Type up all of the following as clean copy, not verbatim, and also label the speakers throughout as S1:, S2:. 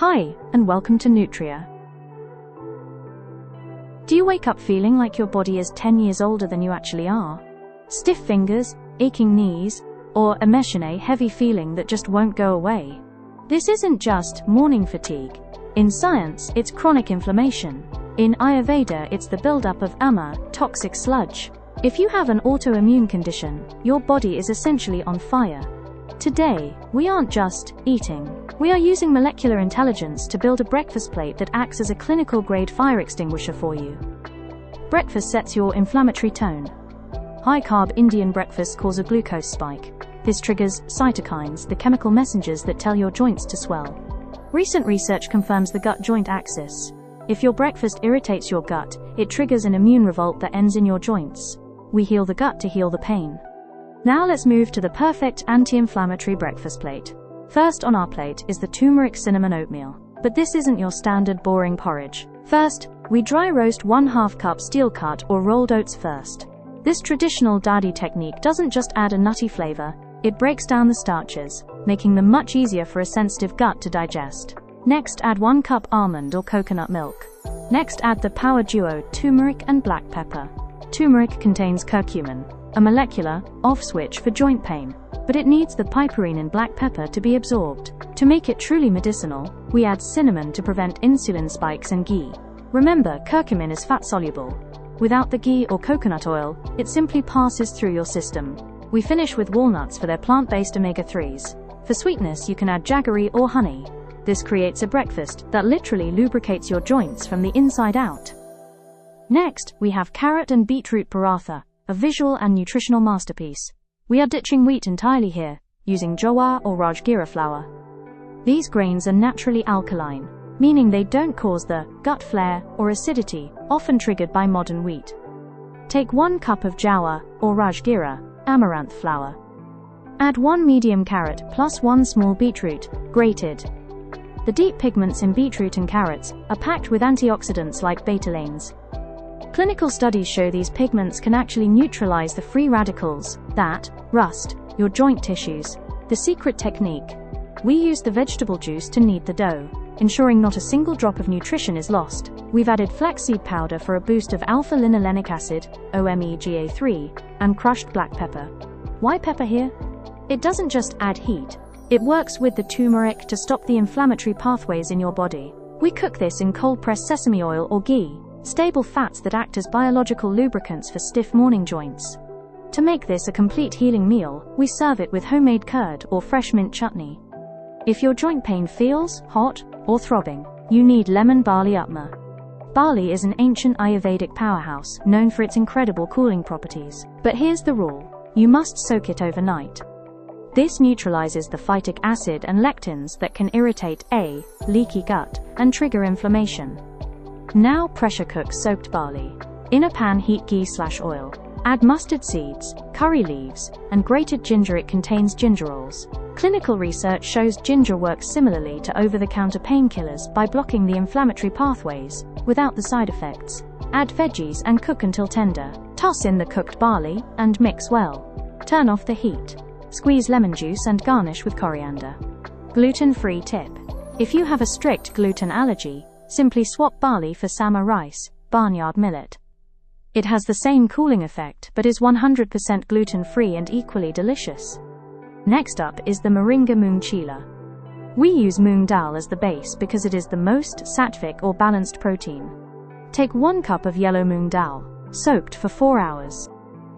S1: Hi, and welcome to Nutrieya. Do you wake up feeling like your body is 10 years older than you actually are? Stiff fingers, aching knees, or a heavy feeling that just won't go away? This isn't just morning fatigue. In science, it's chronic inflammation. In Ayurveda, it's the buildup of Upma, toxic sludge. If you have an autoimmune condition, your body is essentially on fire. Today, we aren't just eating. We are using molecular intelligence to build a breakfast plate that acts as a clinical-grade fire extinguisher for you. Breakfast sets your inflammatory tone. High-carb Indian breakfast cause a glucose spike. This triggers cytokines, the chemical messengers that tell your joints to swell. Recent research confirms the gut-joint axis. If your breakfast irritates your gut, it triggers an immune revolt that ends in your joints. We heal the gut to heal the pain. Now let's move to the perfect anti-inflammatory breakfast plate. First on our plate is the turmeric cinnamon oatmeal. But this isn't your standard boring porridge. First, we dry roast 1/2 cup steel cut or rolled oats first. This traditional dadi technique doesn't just add a nutty flavor, it breaks down the starches, making them much easier for a sensitive gut to digest. Next, add 1 cup almond or coconut milk. Next, add the power duo turmeric and black pepper. Turmeric contains curcumin, a molecular off switch for joint pain, but it needs the piperine in black pepper to be absorbed. To make it truly medicinal, we add cinnamon to prevent insulin spikes and ghee. Remember, curcumin is fat-soluble. Without the ghee or coconut oil, it simply passes through your system. We finish with walnuts for their plant-based omega-3s. For sweetness, you can add jaggery or honey. This creates a breakfast that literally lubricates your joints from the inside out. Next, we have carrot and beetroot paratha, a visual and nutritional masterpiece. We are ditching wheat entirely here, using Jowar or Bajra flour. These grains are naturally alkaline, meaning they don't cause the gut flare or acidity often triggered by modern wheat. Take 1 cup of Jowar or Bajra, amaranth flour. Add 1 medium carrot plus 1 small beetroot, grated. The deep pigments in beetroot and carrots are packed with antioxidants like betalains. Clinical studies show these pigments can actually neutralize the free radicals that rust your joint tissues. The secret technique: we use the vegetable juice to knead the dough, ensuring not a single drop of nutrition is lost. We've added flaxseed powder for a boost of alpha-linolenic acid, Omega-3, and crushed black pepper. Why pepper here? It doesn't just add heat. It works with the turmeric to stop the inflammatory pathways in your body. We cook this in cold-pressed sesame oil or ghee, stable fats that act as biological lubricants for stiff morning joints. To make this a complete healing meal, we serve it with homemade curd or fresh mint chutney. If your joint pain feels hot or throbbing, you need lemon barley Upma. Barley is an ancient Ayurvedic powerhouse known for its incredible cooling properties. But here's the rule: you must soak it overnight. This neutralizes the phytic acid and lectins that can irritate a leaky gut and trigger inflammation. Now pressure cook soaked barley. In a pan, heat ghee/oil. Add mustard seeds, curry leaves, and grated ginger. It contains gingerols. Clinical research shows ginger works similarly to over-the-counter painkillers by blocking the inflammatory pathways without the side effects. Add veggies and cook until tender. Toss in the cooked barley and mix well. Turn off the heat. Squeeze lemon juice and garnish with coriander. Gluten-free tip: if you have a strict gluten allergy, simply swap barley for sama rice, barnyard millet. It has the same cooling effect but is 100% gluten-free and equally delicious. Next up is the Moringa Moong Cheela. We use moong dal as the base because it is the most sattvic or balanced protein. Take 1 cup of yellow moong dal, soaked for 4 hours.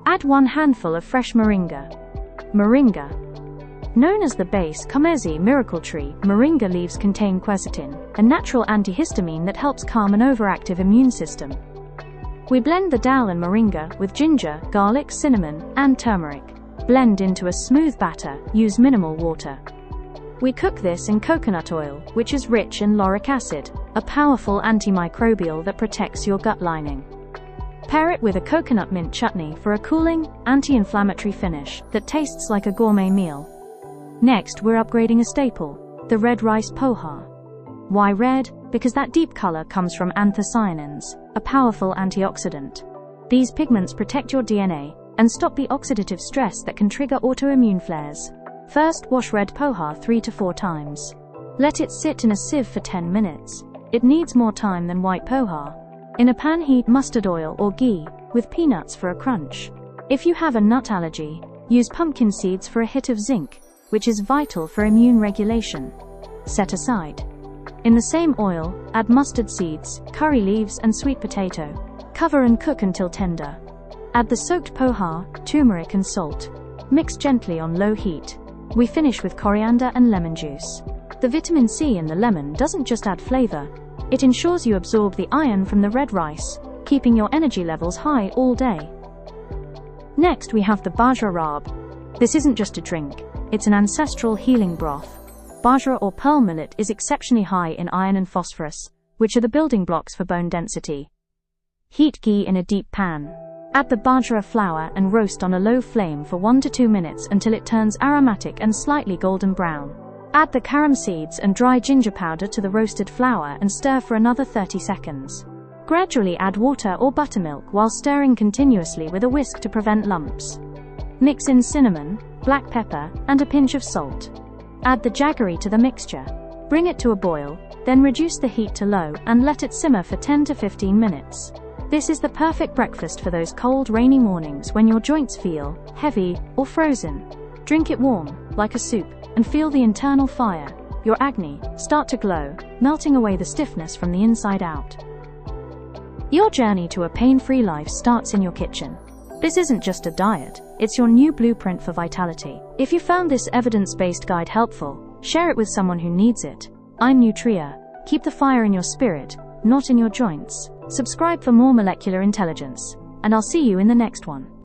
S1: Add 1 handful of fresh moringa. Moringa, known as the base Comezi miracle tree, moringa leaves contain quercetin, a natural antihistamine that helps calm an overactive immune system. We blend the dal and moringa with ginger, garlic, cinnamon, and turmeric. Blend into a smooth batter, use minimal water. We cook this in coconut oil, which is rich in lauric acid, a powerful antimicrobial that protects your gut lining. Pair it with a coconut mint chutney for a cooling, anti-inflammatory finish that tastes like a gourmet meal. Next, we're upgrading a staple, the red rice poha. Why red? Because that deep color comes from anthocyanins, a powerful antioxidant. These pigments protect your DNA and stop the oxidative stress that can trigger autoimmune flares. First, wash red poha 3 to 4 times. Let it sit in a sieve for 10 minutes. It needs more time than white poha. In a pan, heat mustard oil or ghee with peanuts for a crunch. If you have a nut allergy, use pumpkin seeds for a hit of zinc, which is vital for immune regulation. Set aside. In the same oil, add mustard seeds, curry leaves, and sweet potato. Cover and cook until tender. Add the soaked poha, turmeric, and salt. Mix gently on low heat. We finish with coriander and lemon juice. The vitamin C in the lemon doesn't just add flavor, it ensures you absorb the iron from the red rice, keeping your energy levels high all day. Next, we have the Bajra Raab. This isn't just a drink, it's an ancestral healing broth. Bajra or pearl millet is exceptionally high in iron and phosphorus, which are the building blocks for bone density. Heat ghee in a deep pan. Add the Bajra flour and roast on a low flame for 1 to 2 minutes until it turns aromatic and slightly golden brown. Add the carom seeds and dry ginger powder to the roasted flour and stir for another 30 seconds. Gradually add water or buttermilk while stirring continuously with a whisk to prevent lumps. Mix in cinnamon, black pepper, and a pinch of salt. Add the jaggery to the mixture. Bring it to a boil, then reduce the heat to low and let it simmer for 10 to 15 minutes. This is the perfect breakfast for those cold, rainy mornings when your joints feel heavy or frozen. Drink it warm, like a soup, and feel the internal fire, your acne, start to glow, melting away the stiffness from the inside out. Your journey to a pain-free life starts in your kitchen. This isn't just a diet, it's your new blueprint for vitality. If you found this evidence-based guide helpful, share it with someone who needs it. I'm Nutrieya. Keep the fire in your spirit, not in your joints. Subscribe for more molecular intelligence, and I'll see you in the next one.